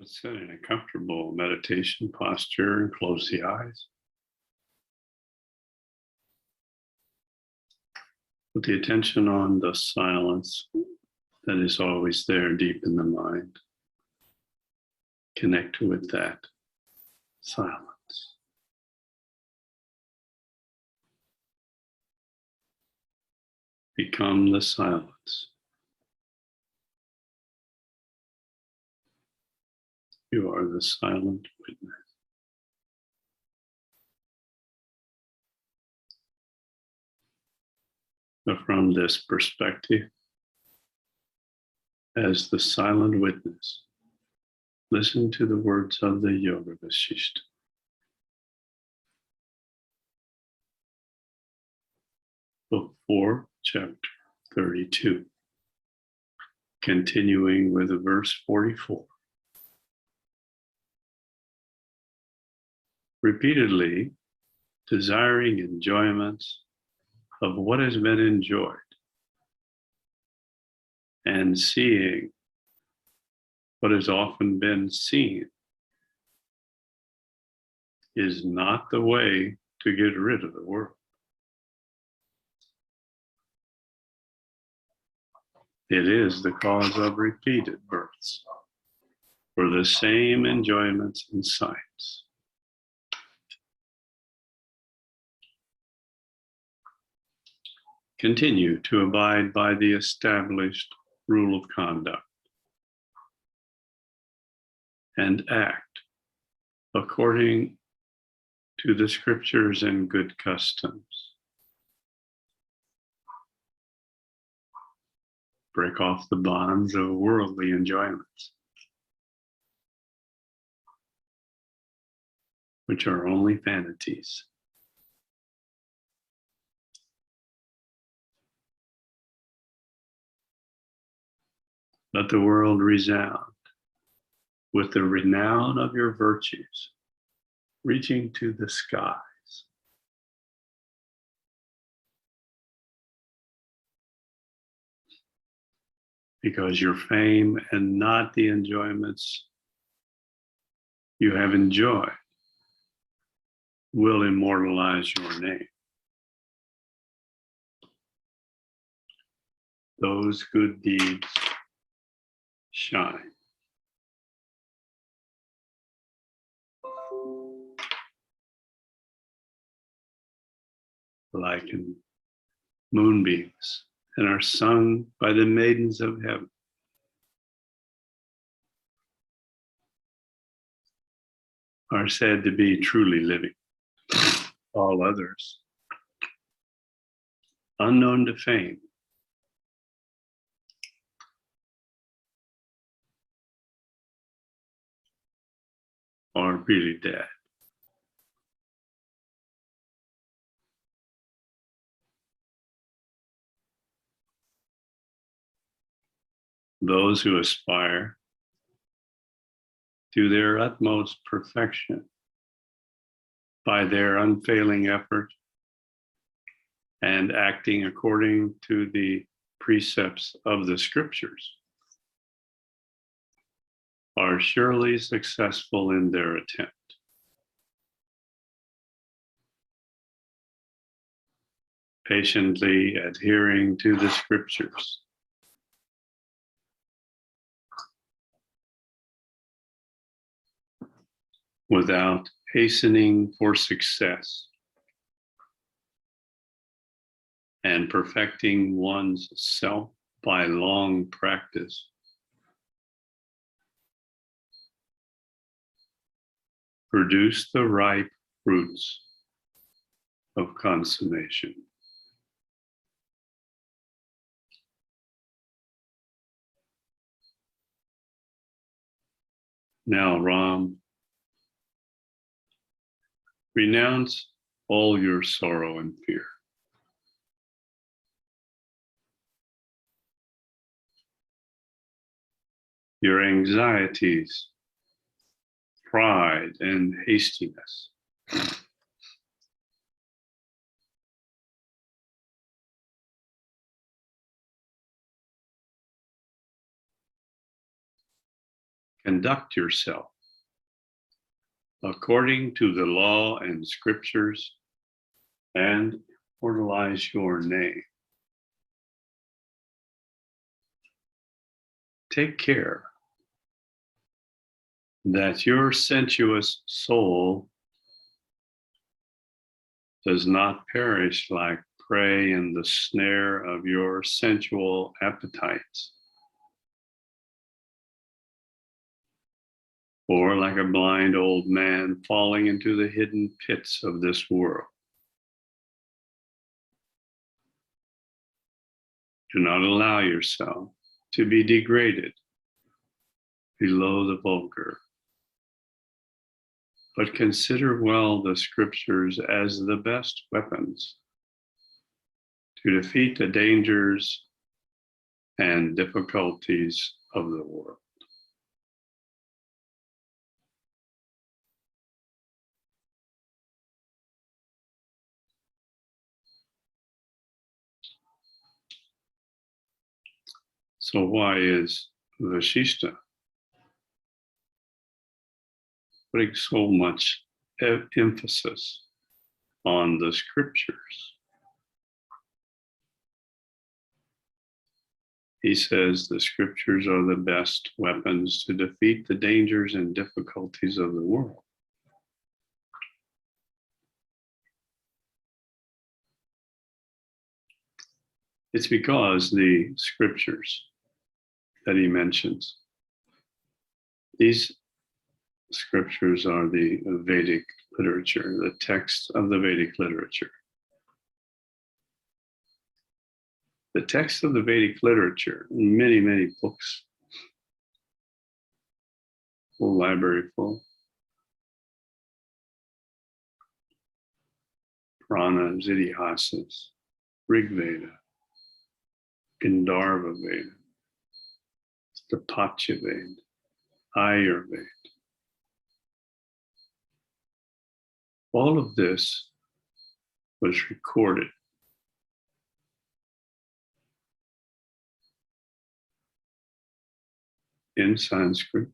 Sit in a comfortable meditation posture and close the eyes. Put the attention on the silence that is always there deep in the mind. Connect with that silence. Become the silence. You are the silent witness. But from this perspective, as the silent witness, listen to the words of the Yoga Vasishta. Book 4, chapter 32, continuing with verse 44. Repeatedly desiring enjoyments of what has been enjoyed and seeing what has often been seen is not the way to get rid of the world. It is the cause of repeated births for the same enjoyments and sights. Continue to abide by the established rule of conduct and act according to the scriptures and good customs. Break off the bonds of worldly enjoyments, which are only vanities. Let the world resound with the renown of your virtues, reaching to the skies. Because your fame and not the enjoyments you have enjoyed will immortalize your name. Those good deeds shine. Like in moonbeams and are sung by the maidens of heaven. Are said to be truly living. All others, unknown to fame, are really dead. Those who aspire to their utmost perfection by their unfailing effort and acting according to the precepts of the scriptures are surely successful in their attempt. Patiently adhering to the scriptures, without hastening for success and perfecting one's self by long practice, produce the ripe fruits of consummation. Now, Ram, renounce all your sorrow and fear. Your anxieties, pride, and hastiness. conduct yourself according to the law and scriptures, and immortalize your name. Take care that your sensuous soul does not perish like prey in the snare of your sensual appetites, or like a blind old man falling into the hidden pits of this world. Do not allow yourself to be degraded below the vulgar, but consider well the scriptures as the best weapons to defeat the dangers and difficulties of the world. So why is Vashishta putting so much emphasis on the scriptures? He says the scriptures are the best weapons to defeat the dangers and difficulties of the world. It's because the scriptures that he mentions, these scriptures are the Vedic literature, the text of the Vedic literature. The text of the Vedic literature, many, many books, full library full. Puranas, Itihasas, Rig Veda, Gandharva Veda, Stapatya Veda, Ayurveda. All of this was recorded in Sanskrit,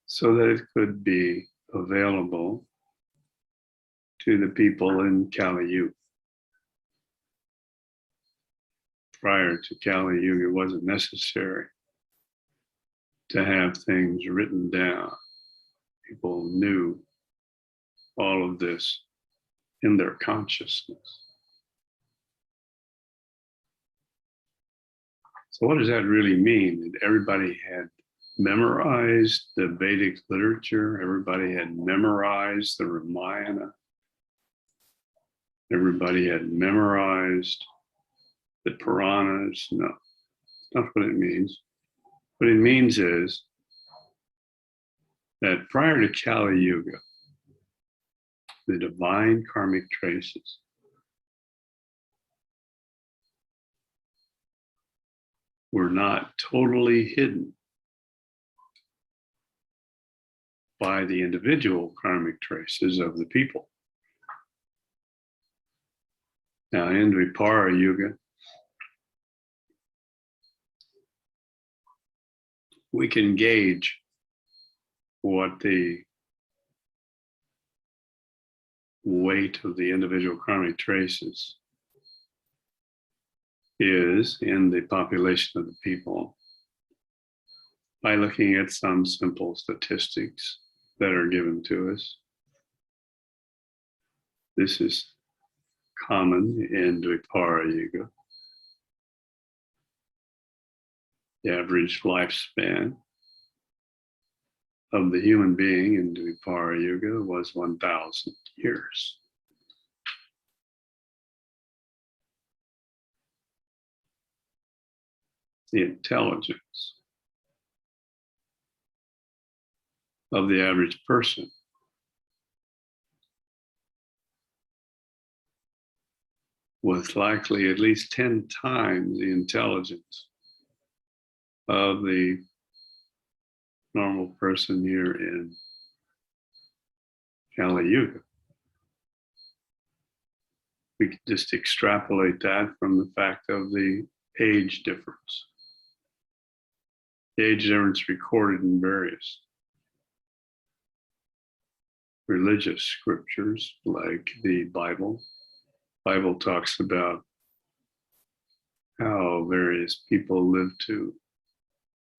so that it could be available to the people in Kali Yuga. Prior to Kali Yuga, it wasn't necessary to have things written down. People knew all of this in their consciousness. So what does that really mean? That everybody had memorized the Vedic literature, everybody had memorized the Ramayana, everybody had memorized the Puranas? No, that's not what it means. What it means is that prior to Kali Yuga, the divine karmic traces were not totally hidden by the individual karmic traces of the people. Now, in Dvipara Yuga, we can gauge what the weight of the individual karmic traces is in the population of the people by looking at some simple statistics that are given to us. This is common in Dvipara Yuga. The average lifespan of the human being in Dvipara Yuga was 1,000 years. The intelligence of the average person was likely at least 10 times the intelligence of the normal person here in Kali Yuga. We could just extrapolate that from the fact of the age difference. The age difference recorded in various religious scriptures like the Bible. Bible talks about how various people live to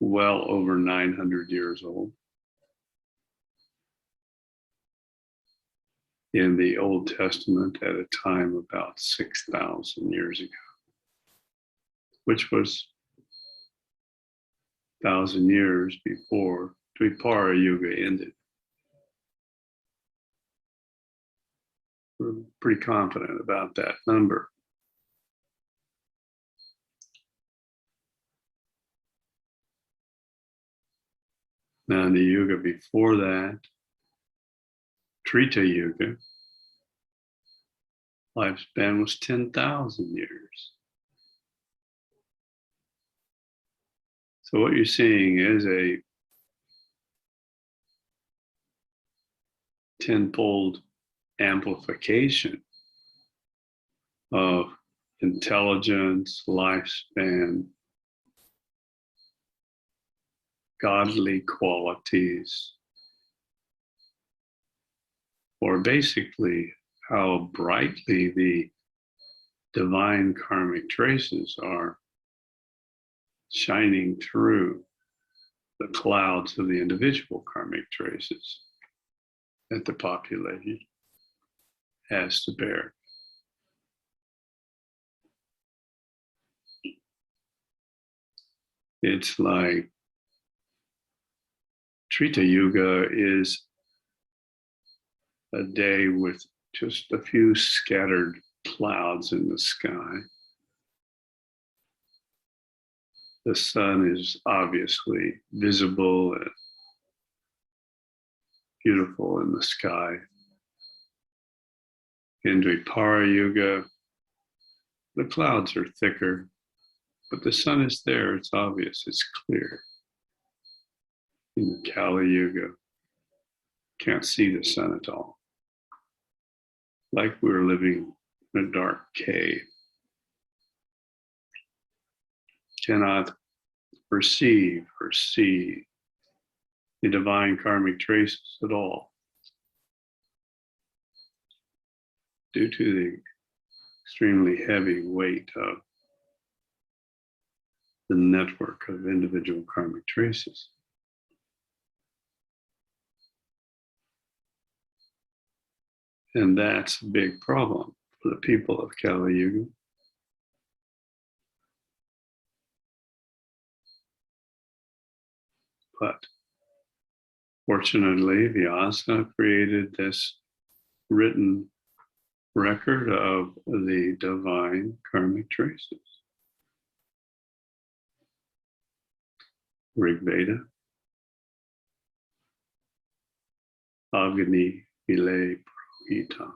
well over 900 years old. In the Old Testament, at a time about 6,000 years ago, which was 1,000 years before Dvipara Yuga ended. We're pretty confident about that number. Now, in the Yuga before that, Treta Yuga, lifespan was 10,000 years. So what you're seeing is a tenfold amplification of intelligence, lifespan, godly qualities, or basically how brightly the divine karmic traces are shining through the clouds of the individual karmic traces that the population has to bear. It's like Treta Yuga is a day with just a few scattered clouds in the sky. The sun is obviously visible and beautiful in the sky. In Dvipara Yuga, the clouds are thicker, but the sun is there, it's obvious, it's clear. In Kali Yuga, can't see the sun at all. Like we're living in a dark cave. Cannot perceive or see the divine karmic traces at all due to the extremely heavy weight of the network of individual karmic traces. And that's a big problem for the people of Kali Yuga. But fortunately, Vyasa created this written record of the divine karmic traces. Rig Veda, Agni Ile Prohita,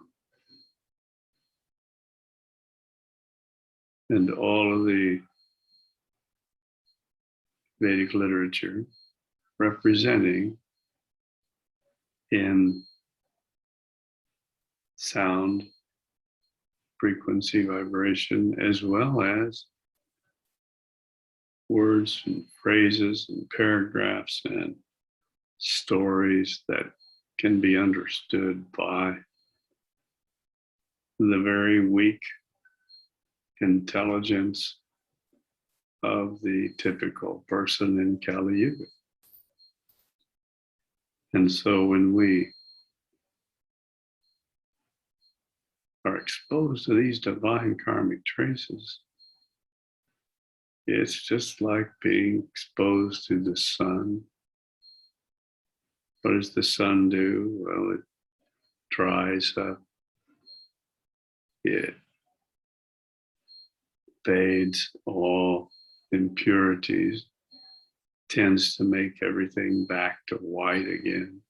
and all of the Vedic literature representing in sound, frequency, vibration, as well as words and phrases and paragraphs and stories that can be understood by the very weak intelligence of the typical person in Kali Yuga. And so when we are exposed to these divine karmic traces, it's just like being exposed to the sun. What does the sun do? Well, it dries up. It fades all impurities, tends to make everything back to white again.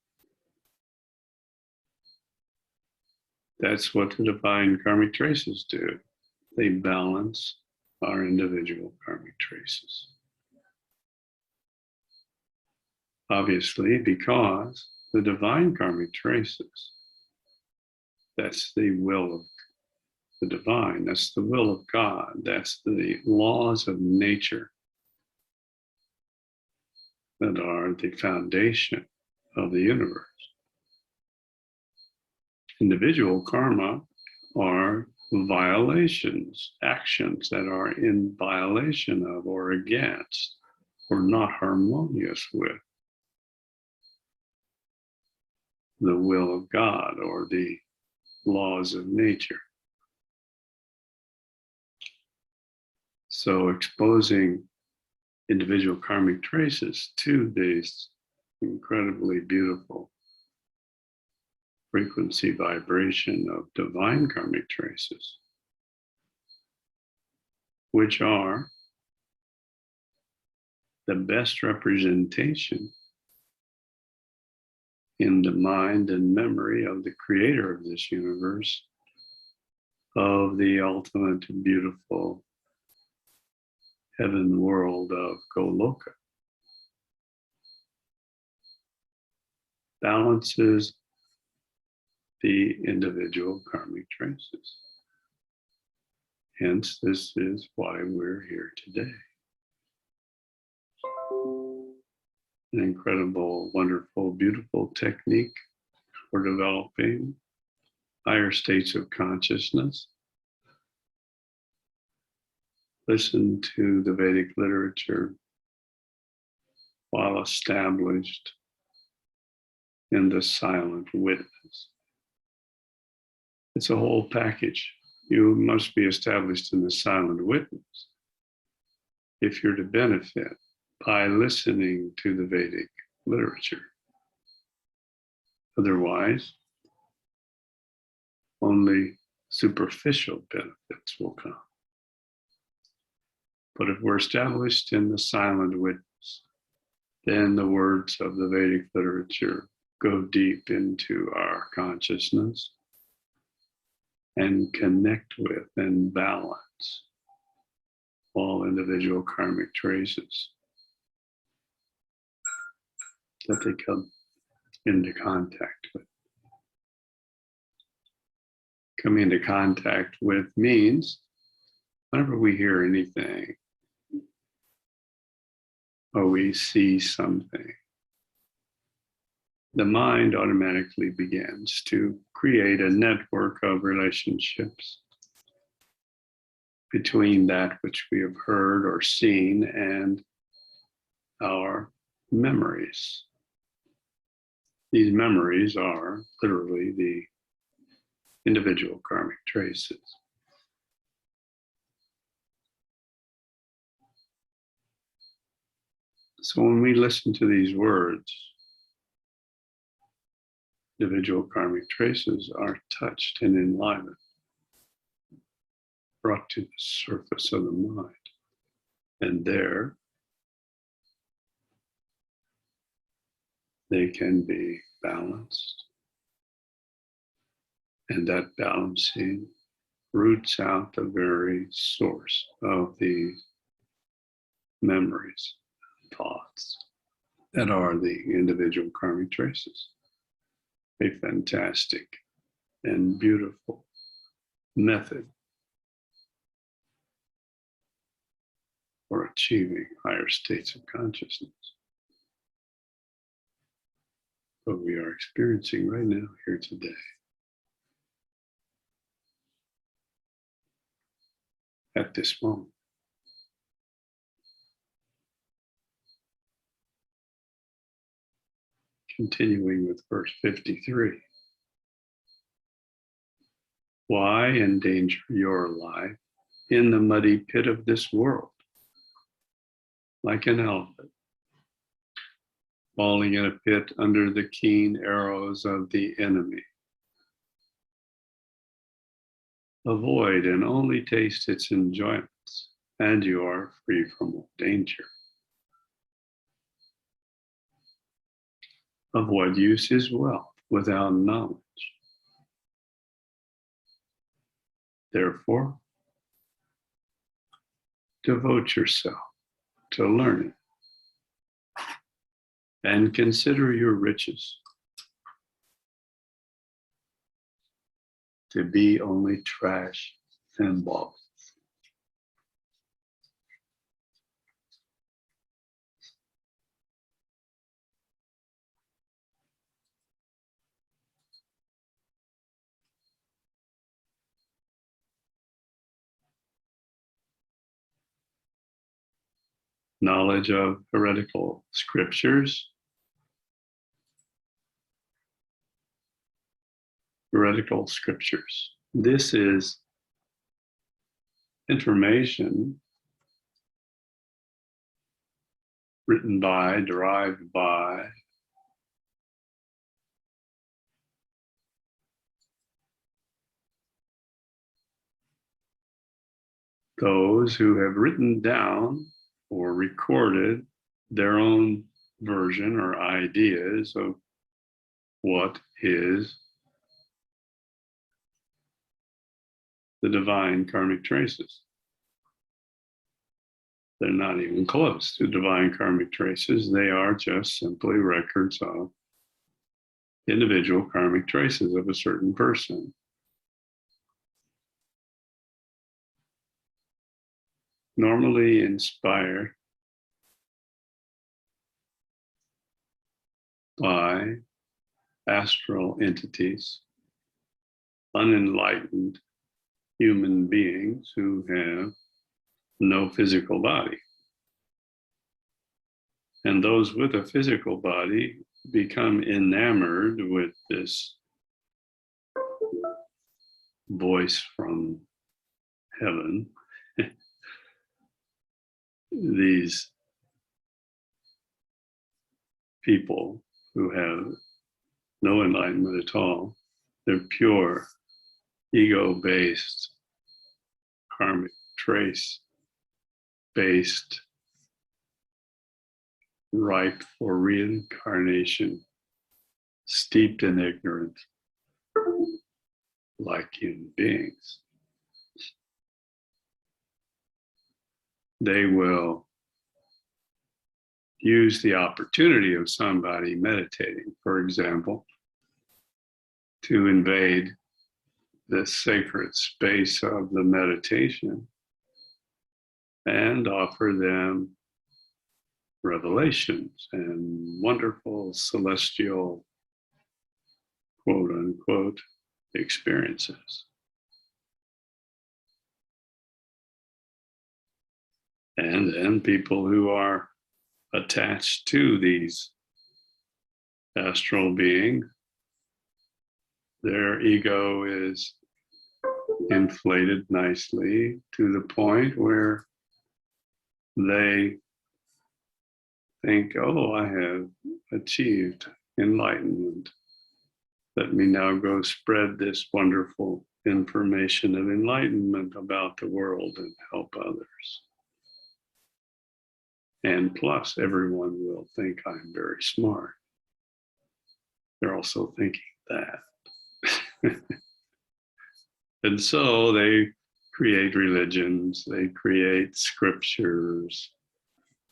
That's what the divine karmic traces do. They balance our individual karmic traces. Obviously, because the divine karmic traces, that's the will of the divine. That's the will of God. That's the laws of nature that are the foundation of the universe. Individual karma are violations, actions that are in violation of or against or not harmonious with the will of God or the laws of nature. So exposing individual karmic traces to these incredibly beautiful frequency vibration of divine karmic traces, which are the best representation in the mind and memory of the creator of this universe, of the ultimate beautiful heaven world of Goloka. Balances the individual karmic traces. Hence, this is why we're here today. An incredible, wonderful, beautiful technique for developing higher states of consciousness. Listen to the Vedic literature while established in the silent witness. It's a whole package. You must be established in the silent witness if you're to benefit by listening to the Vedic literature. Otherwise, only superficial benefits will come. But if we're established in the silent witness, then the words of the Vedic literature go deep into our consciousness and connect with and balance all individual karmic traces that they come into contact with. Coming into contact with means whenever we hear anything or we see something, the mind automatically begins to create a network of relationships between that which we have heard or seen and our memories. These memories are literally the individual karmic traces. So when we listen to these words, individual karmic traces are touched and enlivened, brought to the surface of the mind. And there, they can be balanced. And that balancing roots out the very source of these memories, thoughts that are the individual karmic traces. A fantastic and beautiful method for achieving higher states of consciousness. What we are experiencing right now here today. At this moment. Continuing with verse 53. Why endanger your life in the muddy pit of this world, like an elephant, falling in a pit under the keen arrows of the enemy? Avoid and only taste its enjoyments, and you are free from all danger. Of what use is wealth without knowledge? Therefore, devote yourself to learning and consider your riches to be only trash involved. Knowledge of heretical scriptures. Heretical scriptures. This is information written by, derived by those who have written down or recorded their own version or ideas of what is the divine karmic traces. They're not even close to divine karmic traces. They are just simply records of individual karmic traces of a certain person. Normally inspired by astral entities, unenlightened human beings who have no physical body. And those with a physical body become enamored with this voice from heaven. These people who have no enlightenment at all, they're pure, ego-based, karmic trace-based, ripe for reincarnation, steeped in ignorance, like human beings. They will use the opportunity of somebody meditating, for example, to invade the sacred space of the meditation and offer them revelations and wonderful celestial, quote unquote, experiences. And then people who are attached to these astral beings, their ego is inflated nicely to the point where they think, oh, I have achieved enlightenment. Let me now go spread this wonderful information of enlightenment about the world and help others. And plus, everyone will think I'm very smart. They're also thinking that. And so they create religions, they create scriptures.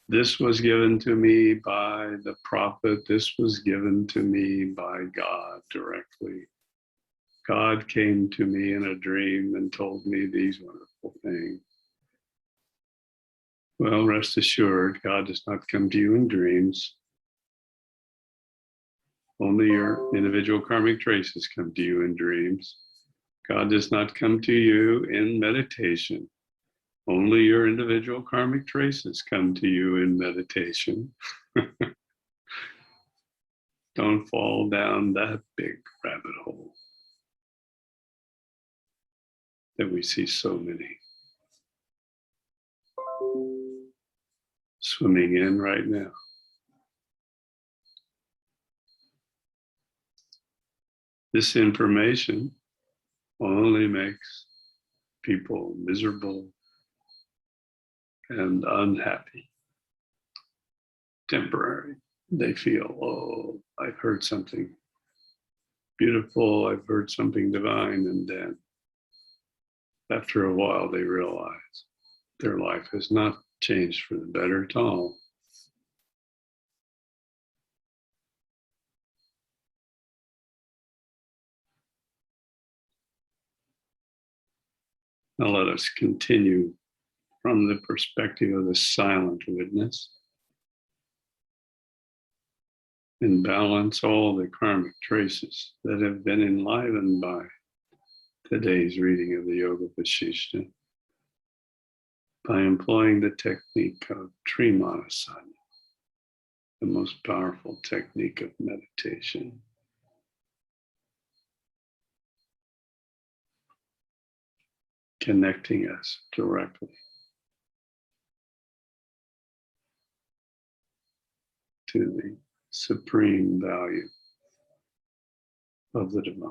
This was given to me by the prophet. This was given to me by God directly. God came to me in a dream and told me these wonderful things. Well, rest assured, God does not come to you in dreams. Only your individual karmic traces come to you in dreams. God does not come to you in meditation. Only your individual karmic traces come to you in meditation. Don't fall down that big rabbit hole that we see so many swimming in right now. This information only makes people miserable and unhappy, temporary. They feel, oh, I've heard something beautiful, I've heard something divine, and then after a while they realize their life has not changed for the better at all. Now let us continue from the perspective of the silent witness and balance all the karmic traces that have been enlivened by today's reading of the Yoga Vasishtha by employing the technique of Trimanasana, the most powerful technique of meditation, connecting us directly to the supreme value of the divine.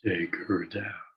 Take her down.